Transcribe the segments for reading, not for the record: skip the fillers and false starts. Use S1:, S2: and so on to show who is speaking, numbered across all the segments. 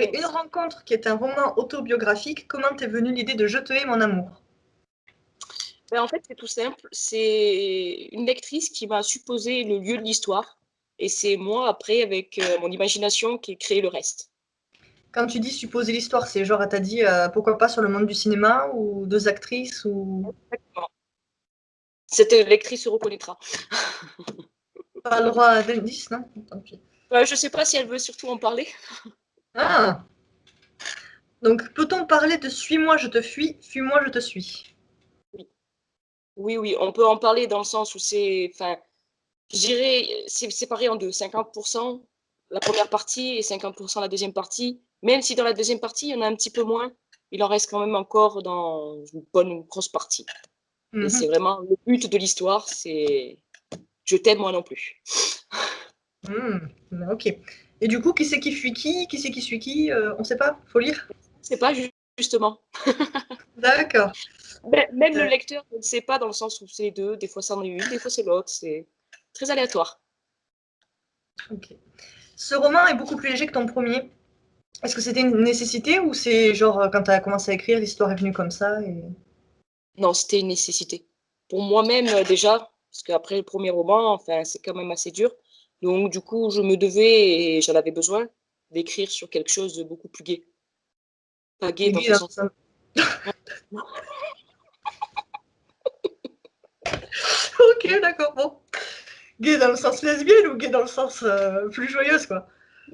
S1: Après une rencontre qui est un roman autobiographique, comment t'es venue l'idée de Je te hais mon amour?
S2: En fait, c'est tout simple. C'est une lectrice qui m'a supposé le lieu de l'histoire. Et c'est moi, après, avec mon imagination, qui ai créé le reste.
S1: Quand tu dis supposer l'histoire, c'est genre, elle t'a dit pourquoi pas sur le monde du cinéma ou deux actrices ou
S2: Exactement. Cette lectrice se reconnaîtra.
S1: pas le droit à d'indice, non? Tant pis.
S2: Je ne sais pas si elle veut surtout en parler.
S1: Ah! Donc peut-on parler de suis-moi, je te fuis, fuis-moi, je te suis?
S2: Oui. Oui, oui, on peut en parler dans le sens où c'est, enfin, je dirais, c'est séparé en deux, 50% la première partie et 50% la deuxième partie. Même si dans la deuxième partie, il y en a un petit peu moins, il en reste quand même encore dans une bonne grosse partie. Et c'est vraiment le but de l'histoire, c'est je t'aime moi non plus.
S1: Ok. Et du coup, qui c'est qui fuit qui? Qui c'est qui suit qui? On sait pas? Faut lire?
S2: C'est pas justement.
S1: D'accord.
S2: Même le
S1: Euh,
S2: lecteur ne sait pas dans le sens où c'est les deux, des fois c'en est une, des fois c'est l'autre, c'est très aléatoire.
S1: ok. Ce roman est beaucoup plus léger que ton premier. Est-ce que c'était une nécessité ou c'est genre quand tu as commencé à écrire, l'histoire est venue comme ça et...
S2: Non, c'était une nécessité. Pour moi-même déjà, parce qu'après le premier roman, enfin, c'est quand même assez dur. Donc du coup, je me devais, et j'en avais besoin, d'écrire sur quelque chose de beaucoup plus gai. Pas gai dans
S1: Gay
S2: ce
S1: dans
S2: sens.
S1: le sens... Ok, d'accord, bon. Gay dans le sens lesbienne ou gay dans le sens plus joyeuse, quoi?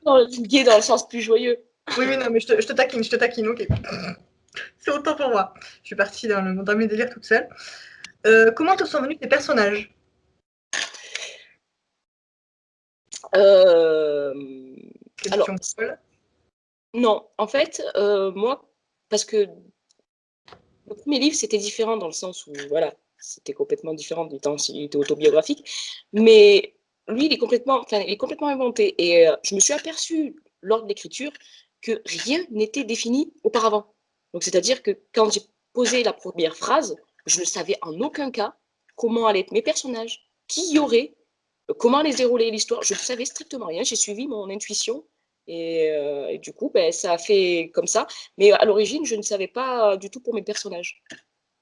S2: Non, gai dans le sens plus joyeux.
S1: Oui, oui, non, mais je te taquine, ok. C'est autant pour moi. Je suis partie dans mes délires toute seule. Comment te sont venus tes personnages?
S2: Euh,
S1: Question
S2: alors,
S1: folle.
S2: non, en fait, moi, parce que le premier livre, c'était différent dans le sens où, voilà, c'était complètement différent du temps, il était autobiographique. Mais lui, il est complètement inventé. Et je me suis aperçue lors de l'écriture que rien n'était défini auparavant. Donc, c'est-à-dire que quand j'ai posé la première phrase, je ne savais en aucun cas comment allaient être mes personnages, qui y aurait, comment allait se dérouler l'histoire. Je ne savais strictement rien. J'ai suivi mon intuition. Et du coup, ben, ça a fait comme ça. Mais à l'origine, je ne savais pas du tout pour mes personnages.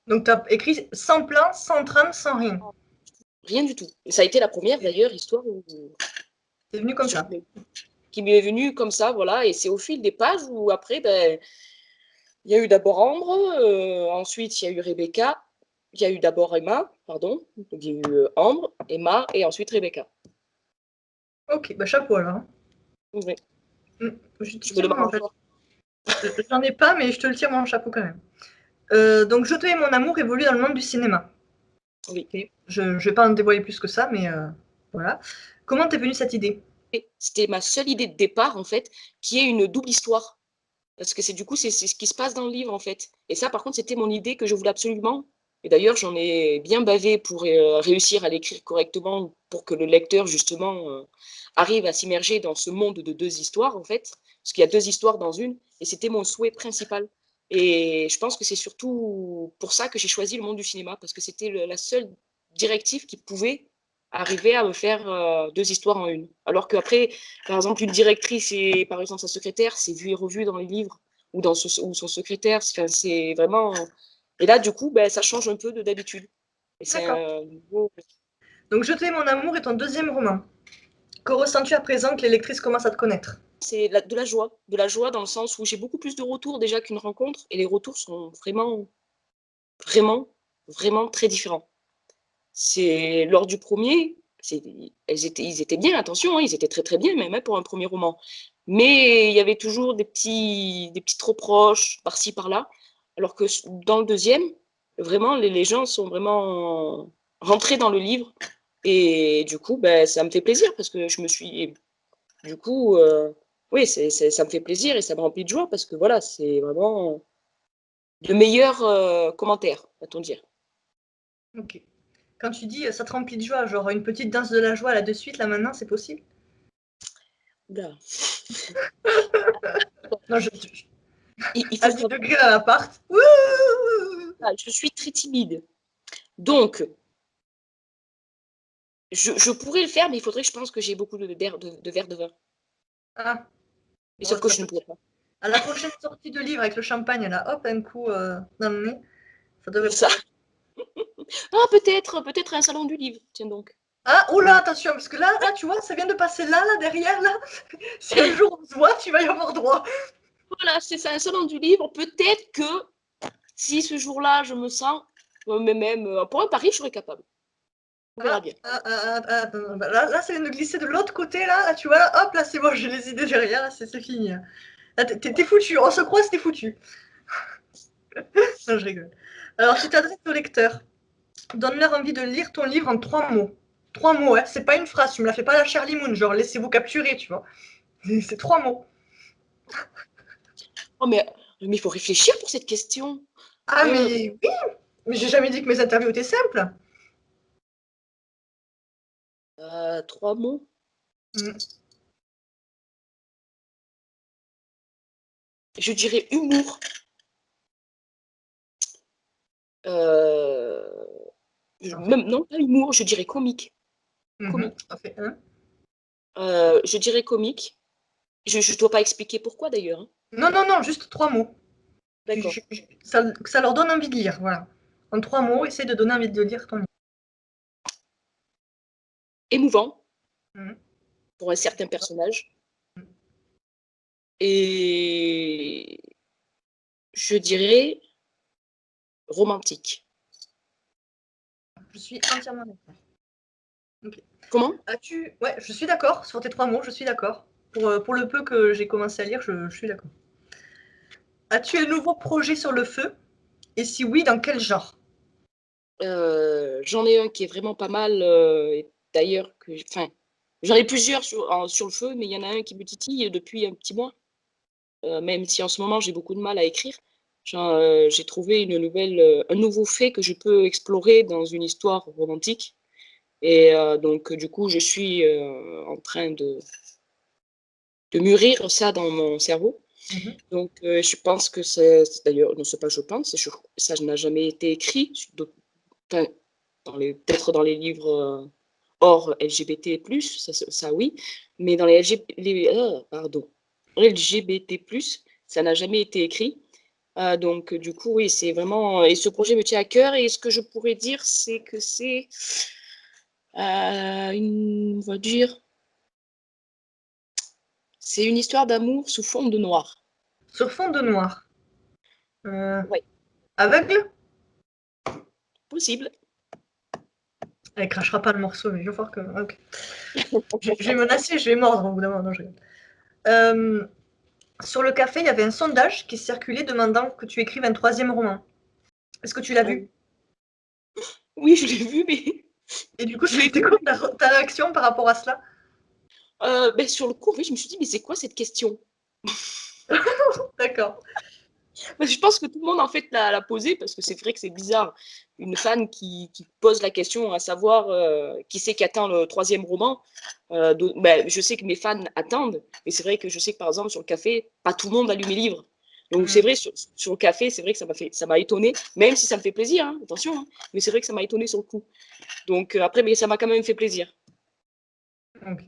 S1: Donc, tu as écrit sans plan, sans trame, sans rien.
S2: Rien du tout. Et ça a été la première, d'ailleurs, histoire où,
S1: C'est venu comme ça.
S2: qui m'est venue comme ça, voilà. Et c'est au fil des pages où après, ben, il y a eu d'abord Ambre, ensuite il y a eu Rebecca, il y a eu d'abord Emma, pardon. Donc, il y a eu Ambre, Emma et ensuite Rebecca.
S1: Ok, bah chapeau alors. Hein.
S2: Oui.
S1: Je te
S2: Je me
S1: tire
S2: demande
S1: mon chapeau.
S2: encore.
S1: J'en ai pas, mais je te le tire mon chapeau quand même. Donc, Je te hais mon amour évolue dans le monde du cinéma.
S2: Oui.
S1: Okay. Je ne vais pas en dévoiler plus que ça, mais voilà. Comment t'es venue cette idée?
S2: C'était ma seule idée de départ, en fait, qui est une double histoire. Parce que c'est du coup, c'est ce qui se passe dans le livre, en fait. Et ça, par contre, c'était mon idée que je voulais absolument. Et d'ailleurs, j'en ai bien bavé pour réussir à l'écrire correctement, pour que le lecteur, justement, arrive à s'immerger dans ce monde de deux histoires, en fait. Parce qu'il y a deux histoires dans une. Et c'était mon souhait principal. Et je pense que c'est surtout pour ça que j'ai choisi le monde du cinéma, parce que c'était la seule directive qui pouvait arriver à me faire deux histoires en une. Alors qu'après, par exemple, une directrice et par exemple sa secrétaire, c'est vu et revu dans les livres ou dans ou son secrétaire. Enfin, c'est vraiment. Et là, du coup, ben, ça change un peu de d'habitude. Et c'est
S1: D'accord.
S2: un nouveau.
S1: Donc, Je te hais mon amour est ton deuxième roman. Que ressens-tu à présent que les lectrices commencent à te connaître?
S2: C'est de la joie dans le sens où j'ai beaucoup plus de retours déjà qu'une rencontre, et les retours sont vraiment, vraiment, vraiment très différents. C'est lors du premier, ils étaient bien, attention, hein, ils étaient très très bien même hein, pour un premier roman. Mais il y avait toujours des petites reproches par-ci par-là. Alors que dans le deuxième, vraiment, les gens sont vraiment rentrés dans le livre. Et du coup, ben, ça me fait plaisir parce que je me suis. Du coup, oui, ça me fait plaisir et ça me remplit de joie parce que voilà, c'est vraiment de meilleurs commentaires, va-t-on dire.
S1: Ok. Quand tu dis ça te remplit de joie, genre une petite danse de la joie là de suite, là maintenant, c'est possible?
S2: Oula.
S1: Non,
S2: Il
S1: à
S2: faut
S1: 10
S2: savoir,
S1: degrés à l'appart. Wouh.
S2: je suis très timide. Donc, je pourrais le faire, mais il faudrait que je pense que j'ai beaucoup de verres de vin.
S1: Ah,
S2: Et
S1: bon,
S2: sauf que
S1: ça
S2: je ne
S1: peut...
S2: pourrais pas.
S1: À la prochaine sortie de livre avec le champagne, là, hop, un coup dans le nez, ça devrait
S2: Ça.
S1: pas.
S2: Ah, peut-être un salon du livre, tiens donc.
S1: Ah, oula, attention, parce que là, tu vois, ça vient de passer là, derrière, là. Si un jour on se voit, tu vas y avoir droit.
S2: Voilà, c'est ça, un salon du livre. Peut-être que si ce jour-là, je me sens, mais même pour un pari, je serais capable. On verra bien.
S1: Là, ça vient de glisser de l'autre côté, là, tu vois, là, hop, là, c'est bon, j'ai les idées derrière, là, c'est fini. Là, t'es foutu, on se croise, t'es foutu. Non, je rigole. Alors, tu t'adresses au lecteur. Donne-leur envie de lire ton livre en 3 mots. 3 mots, hein, c'est pas une phrase, tu me la fais pas la Charlie Moon, genre laissez-vous capturer, tu vois. C'est 3 mots.
S2: Oh, mais il faut réfléchir pour cette question.
S1: Ah,
S2: Euh,
S1: mais oui, mais j'ai jamais dit que mes interviews étaient simples.
S2: 3 mots.
S1: Mm.
S2: Je dirais humour. Euh, même, non, pas humour, je dirais comique. Comique.
S1: Ça fait un.
S2: Je dirais comique. Je ne dois pas expliquer pourquoi d'ailleurs, hein.
S1: Non, non, non, juste 3 mots.
S2: D'accord.
S1: Que ça leur donne envie de lire, voilà. En 3 mots, essaie de donner envie de lire ton livre.
S2: Émouvant
S1: Mm.
S2: pour un certain personnage. Et je dirais romantique.
S1: Je suis entièrement d'accord. Okay.
S2: Comment?
S1: Ouais, je suis d'accord sur tes 3 mots, je suis d'accord. Pour le peu que j'ai commencé à lire, je suis d'accord. As-tu un nouveau projet sur le feu? Et si oui, dans quel genre?
S2: J'en ai un qui est vraiment pas mal. D'ailleurs, j'en ai plusieurs sur le feu, mais il y en a un qui me titille depuis un petit mois. Même si en ce moment j'ai beaucoup de mal à écrire, j'ai trouvé un nouveau fait que je peux explorer dans une histoire romantique. Et donc, du coup, je suis en train de mûrir ça dans mon cerveau. Donc, je pense que d'ailleurs, non, c'est pas je pense, ça n'a jamais été écrit, enfin, peut-être dans les livres hors LGBT+, ça oui, mais dans pardon, LGBT+, ça n'a jamais été écrit. Donc, du coup, oui, c'est vraiment. Et ce projet me tient à cœur. Et ce que je pourrais dire, c'est que c'est. On va dire. C'est une histoire d'amour sous fond de noir.
S1: Sur fond de noir.
S2: Ouais,
S1: Aveugle?
S2: possible.
S1: Elle crachera pas le morceau, mais je vais voir que. Ok. Je vais menacer, je vais mordre au bout d'un moment. Non, je rigole. Sur le café, il y avait un sondage qui circulait demandant que tu écrives un 3e roman. Est-ce que tu l'as vu?
S2: Oui, je l'ai vu, mais
S1: Et du coup,
S2: je l'ai
S1: c'était
S2: vu.
S1: quoi ta réaction par rapport à cela?
S2: Ben, sur le coup, en fait, je me suis dit, mais c'est quoi cette question?
S1: D'accord.
S2: Je pense que tout le monde, en fait, l'a posé parce que c'est vrai que c'est bizarre. Une fan qui pose la question à savoir qui c'est qui attend le 3e roman. Ben, je sais que mes fans attendent, mais c'est vrai que je sais que, par exemple, sur le café, pas tout le monde a lu mes livres. Donc, c'est vrai, sur le café, c'est vrai que ça m'a étonné, même si ça me fait plaisir, hein, attention, hein, mais c'est vrai que ça m'a étonné sur le coup. Donc, après, mais ça m'a quand même fait plaisir.
S1: Ok.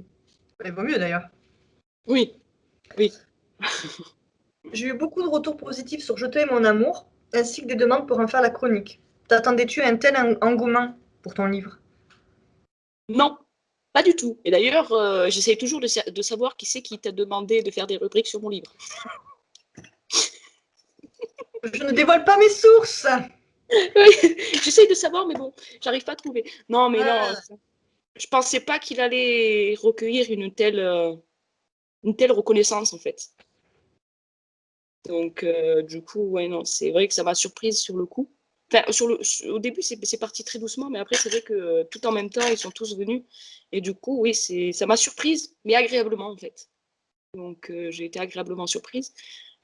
S1: Il vaut mieux d'ailleurs.
S2: Oui, oui.
S1: J'ai eu beaucoup de retours positifs sur Je te hais mon amour, ainsi que des demandes pour en faire la chronique. T'attendais-tu à un tel engouement pour ton livre?
S2: Non, pas du tout. Et d'ailleurs, j'essaie toujours de savoir qui c'est qui t'a demandé de faire des rubriques sur mon livre.
S1: Je ne dévoile pas mes sources.
S2: J'essaie de savoir, mais bon, j'arrive pas à trouver. Non, mais non,
S1: Ah,
S2: je pensais pas qu'il allait recueillir une telle reconnaissance, en fait. Donc, du coup, ouais, non, c'est vrai que ça m'a surprise sur le coup. Enfin, au début, c'est parti très doucement, mais après, c'est vrai que tout en même temps, ils sont tous venus. Et du coup, oui, ça m'a surprise, mais agréablement, en fait. Donc, j'ai été agréablement surprise.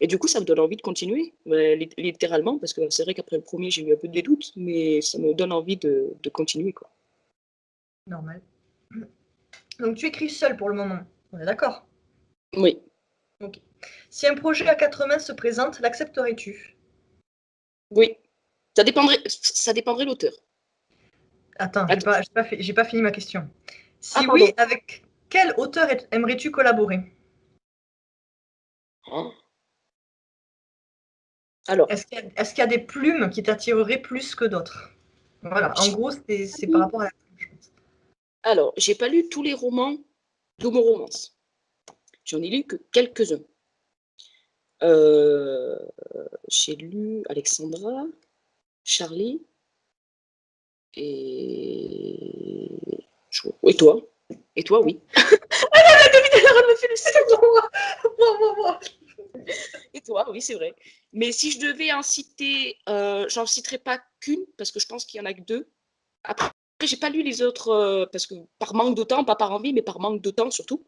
S2: Et du coup, ça me donne envie de continuer, littéralement, parce que c'est vrai qu'après le premier, j'ai eu un peu des doutes, mais ça me donne envie de continuer, quoi.
S1: normal. Donc tu écris seul pour le moment. On est d'accord?
S2: Oui,
S1: Ok. Si un projet à 4 mains se présente, l'accepterais-tu?
S2: oui. Ça dépendrait de l'auteur.
S1: Attends,
S2: Attends.
S1: j'ai pas fini ma question.
S2: Ah,
S1: Si oui,
S2: pardon.
S1: avec quel auteur aimerais-tu collaborer?
S2: Oh. Alors,
S1: Est-ce qu'il y a des plumes qui t'attireraient plus que d'autres? Voilà, en gros, c'est par rapport à la plume, je pense.
S2: alors, j'ai pas lu tous les romans d'homo-romance. J'en ai lu que quelques-uns. J'ai lu Alexandra, Charlie et... Et toi? Et toi, oui. Et toi, oui, c'est vrai. Mais si je devais en citer, j'en citerai pas qu'une, parce que je pense qu'il y en a que deux. Après, j'ai pas lu les autres, parce que par manque de temps, pas par envie, mais par manque de temps surtout.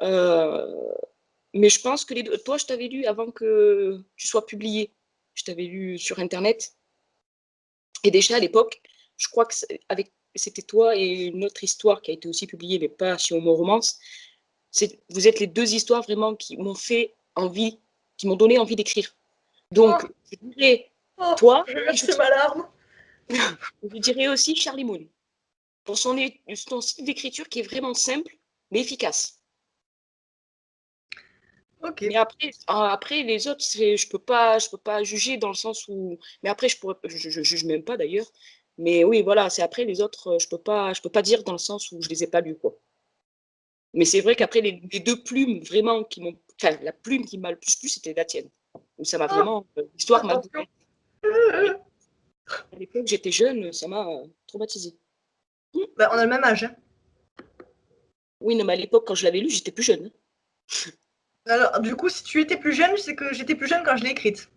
S2: Mais je pense que les deux... Toi, je t'avais lu avant que tu sois publié. Je t'avais lu sur Internet. Et déjà, à l'époque, je crois que c'était toi et une autre histoire qui a été aussi publiée, mais pas chez Homo Romance. Vous êtes les deux histoires vraiment qui m'ont fait envie, qui m'ont donné envie d'écrire. Donc, je dirais toi,
S1: je vais verser ma larme.
S2: je dirais aussi Charlie Moon, pour son style d'écriture qui est vraiment simple, mais efficace.
S1: Ok.
S2: Mais après les autres, je peux pas juger dans le sens où. Mais après, je juge même pas d'ailleurs. Mais oui, voilà, c'est après les autres, je peux pas dire dans le sens où je les ai pas lus, quoi. Mais c'est vrai qu'après les deux plumes vraiment qui m'ont, enfin la plume qui m'a le plus plu, c'était la tienne. Où ça m'a
S1: Oh,
S2: vraiment, l'histoire m'a.
S1: attention.
S2: À l'époque, j'étais jeune, ça m'a traumatisée.
S1: Bah, on a le même âge, hein.
S2: Oui, non, mais à l'époque, quand je l'avais lu, j'étais plus jeune.
S1: Alors, du coup, si tu étais plus jeune, c'est que j'étais plus jeune quand je l'ai écrite.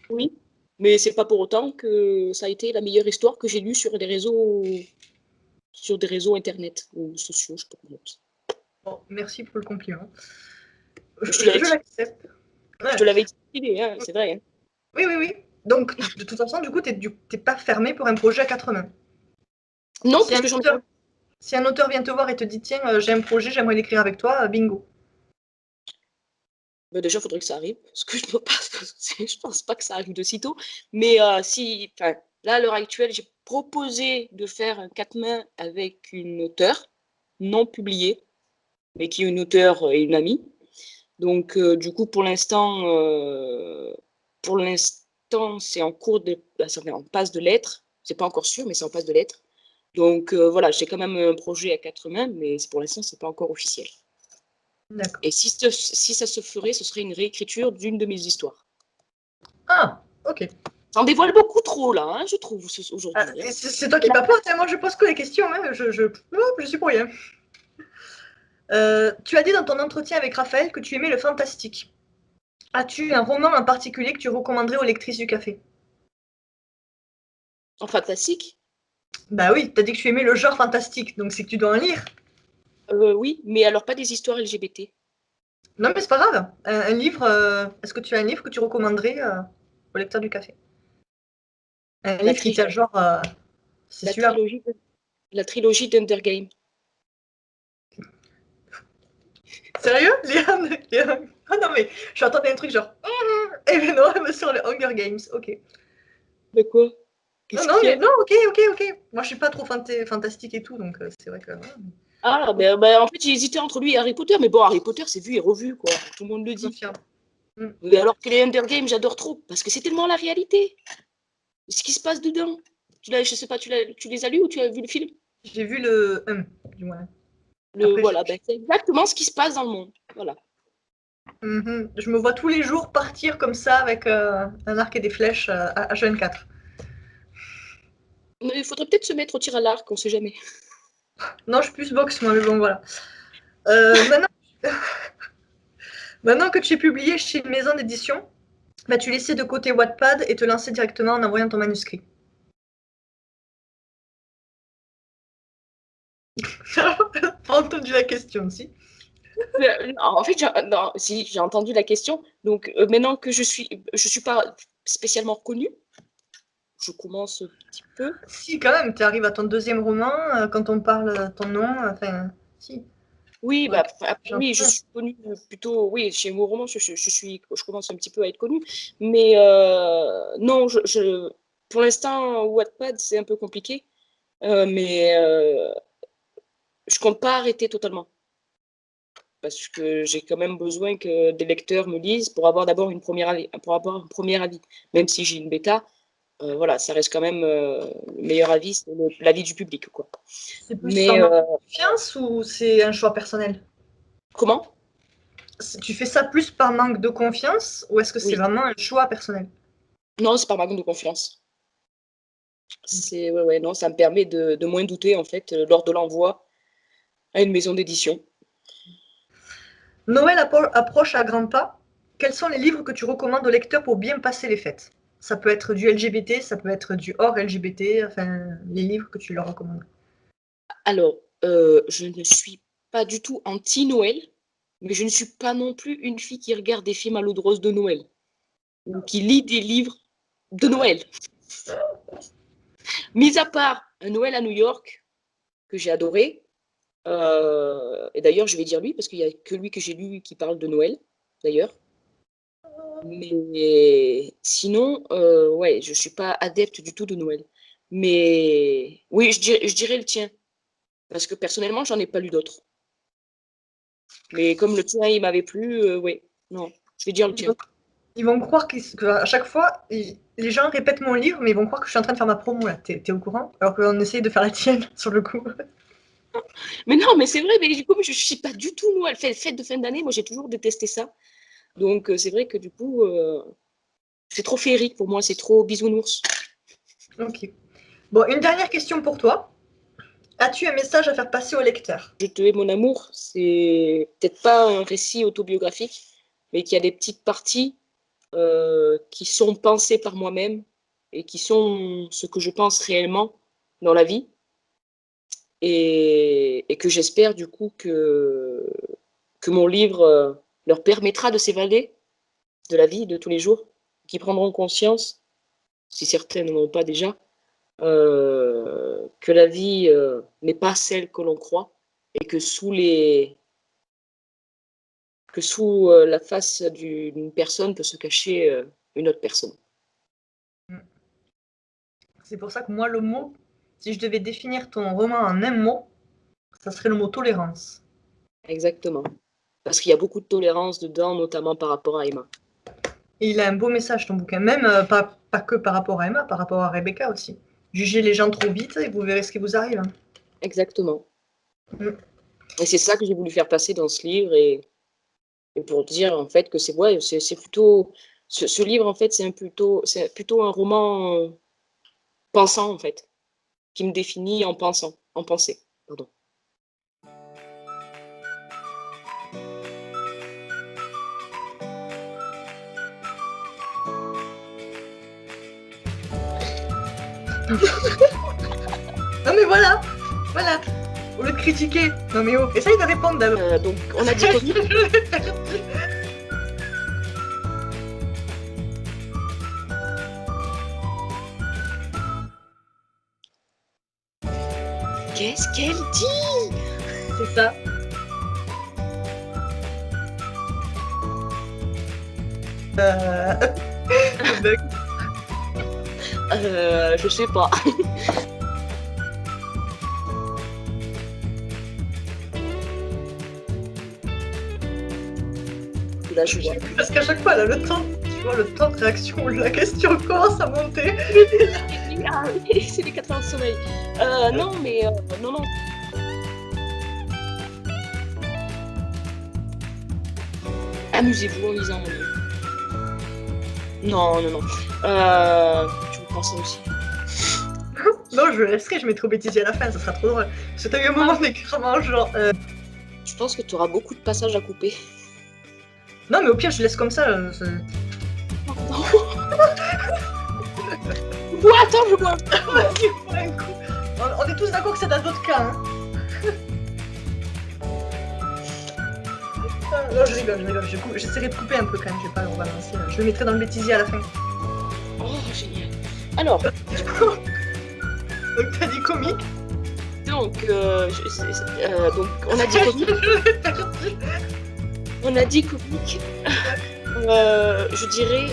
S2: Oui, mais c'est pas pour autant que ça a été la meilleure histoire que j'ai lue sur des réseaux internet ou sociaux, je sais pas comment on dit.
S1: Bon, merci pour le compliment.
S2: Je te l'avais
S1: Je l'accepte.
S2: je
S1: Ouais.
S2: te l'avais expliqué, hein, c'est vrai. Hein.
S1: Oui, oui, oui. Donc, de toute façon, du coup, t'es pas fermé pour un projet à quatre mains.
S2: Non,
S1: Si
S2: parce
S1: un
S2: que j'en ai.
S1: auteur, si un auteur vient te voir et te dit, tiens, j'ai un projet, j'aimerais l'écrire avec toi, bingo.
S2: Ben déjà, il faudrait que ça arrive, parce que je pense pas que ça arrive de sitôt. Mais si, enfin, là, à l'heure actuelle, j'ai proposé de faire un quatre mains avec une auteure non publiée, mais qui est une auteure et une amie. Donc, du coup, pour l'instant, c'est en cours de, ça en passe de lettres. C'est pas encore sûr, mais c'est en passe de lettres. Donc, voilà, j'ai quand même un projet à quatre mains, mais pour l'instant, c'est pas encore officiel.
S1: D'accord.
S2: Et si ça se ferait, ce serait une réécriture d'une de mes histoires.
S1: Ah, ok.
S2: J'en dévoile beaucoup trop, là, hein, je trouve,
S1: Ah,
S2: aujourd'hui. Hein.
S1: c'est toi qui papote, hein. Moi je pose que les questions, hein. Je suis pour rien. Tu as dit dans ton entretien avec Raphaël que tu aimais le fantastique. As-tu un roman en particulier que tu recommanderais aux lectrices du café?
S2: En fantastique,
S1: Bah oui, t'as dit que tu aimais le genre fantastique, donc c'est que tu dois en lire.
S2: oui, mais alors pas des histoires LGBT.
S1: Non mais c'est pas grave. Un livre, est-ce que tu as un livre que tu recommanderais aux lecteurs du café? Un
S2: La,
S1: livre qui
S2: tri-
S1: t'a genre... c'est
S2: la
S1: celui-là.
S2: trilogie, la trilogie d'Undergame.
S1: Sérieux? Ah non mais, j'entendais un truc genre... Et mais non, mais sur les Hunger Games, ok.
S2: De quoi?
S1: Non,
S2: Qu'est-ce
S1: non,
S2: qu'il y
S1: mais
S2: a?
S1: non, ok, ok, ok. Moi, je suis pas trop fantastique et tout, donc c'est vrai que.
S2: Ah,
S1: Ok,
S2: en fait, j'ai hésité entre lui et Harry Potter, mais bon, Harry Potter, c'est vu et revu, quoi. Tout le monde le
S1: je
S2: dit.
S1: confirme. Mm.
S2: Mais alors que les Hunger Games, j'adore trop, parce que c'est tellement la réalité. Ce qui se passe dedans. Je sais pas, tu les as lus ou tu as vu le film?
S1: J'ai vu le du moins. Après,
S2: Voilà, ben, c'est exactement ce qui se passe dans le monde. Voilà.
S1: je me vois tous les jours partir comme ça avec un arc et des flèches à H24.
S2: Mais il faudrait peut-être se mettre au tir à l'arc, on sait jamais.
S1: Non, je suis plus boxe, moi, mais bon, voilà. Maintenant, maintenant que tu es publié chez une maison d'édition, bah, tu laissais de côté Wattpad et te lancer directement en envoyant ton manuscrit. Pas entendu la question, si.
S2: En fait, non, si, j'ai entendu la question. Donc, maintenant que je suis pas spécialement reconnue, je commence un petit peu.
S1: Si, quand même, tu arrives à ton deuxième roman, quand on parle ton nom, enfin, si.
S2: Oui,
S1: Faudrait
S2: bah,
S1: que
S2: après,
S1: j'en
S2: oui, je
S1: fasse.
S2: suis connue plutôt, oui, chez mon roman, je commence un petit peu à être connue, mais non, pour l'instant, Wattpad, c'est un peu compliqué, mais je compte pas arrêter totalement. parce que j'ai quand même besoin que des lecteurs me lisent pour avoir d'abord pour avoir un premier avis. Même si j'ai une bêta, voilà, ça reste quand même le meilleur avis, c'est l'avis du public, quoi.
S1: C'est plus par
S2: Mais
S1: manque de confiance ou c'est un choix personnel?
S2: comment?
S1: Tu fais ça plus par manque de confiance ou est-ce que c'est
S2: Oui.
S1: vraiment un choix personnel?
S2: Non, c'est par manque de confiance. Non, ça me permet de moins douter, en fait, lors de l'envoi à une maison d'édition.
S1: Noël approche à grands pas. Quels sont les livres que tu recommandes aux lecteurs pour bien passer les fêtes? Ça peut être du LGBT, ça peut être du hors LGBT, enfin, les livres que tu leur recommandes.
S2: Alors, je ne suis pas du tout anti-Noël, mais je ne suis pas non plus une fille qui regarde des films à l'eau de rose de Noël ou qui lit des livres de Noël. Mis à part Un Noël à New York, que j'ai adoré, et d'ailleurs, je vais dire lui, parce qu'il n'y a que lui que j'ai lu qui parle de Noël, d'ailleurs. Mais sinon, ouais, je ne suis pas adepte du tout de Noël. Mais oui, je dirais le tien, parce que personnellement, j'en ai pas lu d'autres. Mais comme le tien, il m'avait plu, oui, non, je vais dire le tien.
S1: Ils vont croire qu'à chaque fois, les gens répètent mon livre, mais ils vont croire que je suis en train de faire ma promo là. T'es au courant? Alors qu'on essaye de faire la tienne sur le coup.
S2: Mais non, mais c'est vrai, mais du coup, je ne suis pas du tout Noël. Fête de fin d'année, moi, j'ai toujours détesté ça. Donc, c'est vrai que du coup, c'est trop féerique pour moi, c'est trop bisounours.
S1: Ok. Bon, une dernière question pour toi. As-tu un message à faire passer au lecteur?
S2: Je te hais mon amour, c'est peut-être pas un récit autobiographique, mais qu'il y a des petites parties qui sont pensées par moi-même et qui sont ce que je pense réellement dans la vie. Et que j'espère du coup que mon livre leur permettra de s'évader de la vie de tous les jours, qui prendront conscience, si certains ne l'ont pas déjà, que la vie n'est pas celle que l'on croit et que sous la face d'une personne peut se cacher une autre personne.
S1: C'est pour ça que moi, le mot, si je devais définir ton roman en un mot, ça serait le mot tolérance.
S2: Exactement. Parce qu'il y a beaucoup de tolérance dedans, notamment par rapport à Emma.
S1: Et il a un beau message, ton bouquin. Même pas que par rapport à Emma, par rapport à Rebecca aussi. Jugez les gens trop vite et vous verrez ce qui vous arrive.
S2: Exactement.
S1: Mm.
S2: Et c'est ça que j'ai voulu faire passer dans ce livre et pour dire en fait que c'est plutôt ce livre en fait c'est plutôt un roman pensant en fait qui me définit en pensée, pardon.
S1: Non mais voilà, voilà. Au lieu de critiquer, non mais oh, essaye de répondre d'abord.
S2: Donc on a dit comique. Qu'est-ce qu'elle dit?
S1: C'est ça.
S2: Je sais pas. Là, je vois.
S1: Parce qu'à chaque fois, elle a le temps, tu vois, le temps de réaction, la question commence à monter.
S2: Ah, c'est les 4 heures de sommeil. Non, mais non. Amusez-vous en lisant mon livre. Non. Tu me prends ça aussi.
S1: Non, je le laisserai, je mettrai au bêtisier à la fin, ça sera trop drôle. Parce que t'as eu un moment d'écrasement, genre.
S2: Je pense que tu auras beaucoup de passages à couper.
S1: Non, mais au pire, je laisse comme ça.
S2: Bois, attends, je bois.
S1: Vas-y, bois un coup. On est tous d'accord que c'est dans d'autres cas, hein. Non, je rigole. J'essaierai de couper un peu quand même, je vais pas le rebalancer. Je le mettrai dans le bêtisier à la fin.
S2: Oh, génial. Alors.
S1: Donc, t'as dit comique.
S2: Donc, on a dit comique. On a dit comique. Je dirais.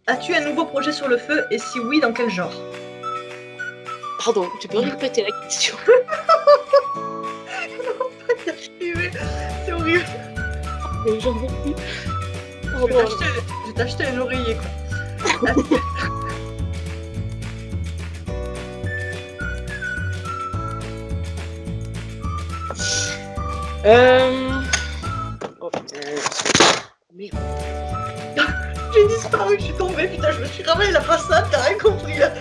S1: As-tu un nouveau projet sur le feu et si oui, dans quel genre?
S2: Pardon, tu peux répéter la question?
S1: C'est horrible.
S2: J'en peux plus.
S1: Je vais t'acheter un oreiller, quoi.
S2: Oh putain. Merde.
S1: J'ai disparu, je suis tombée, putain, je me suis ramené la façade, t'as rien compris là.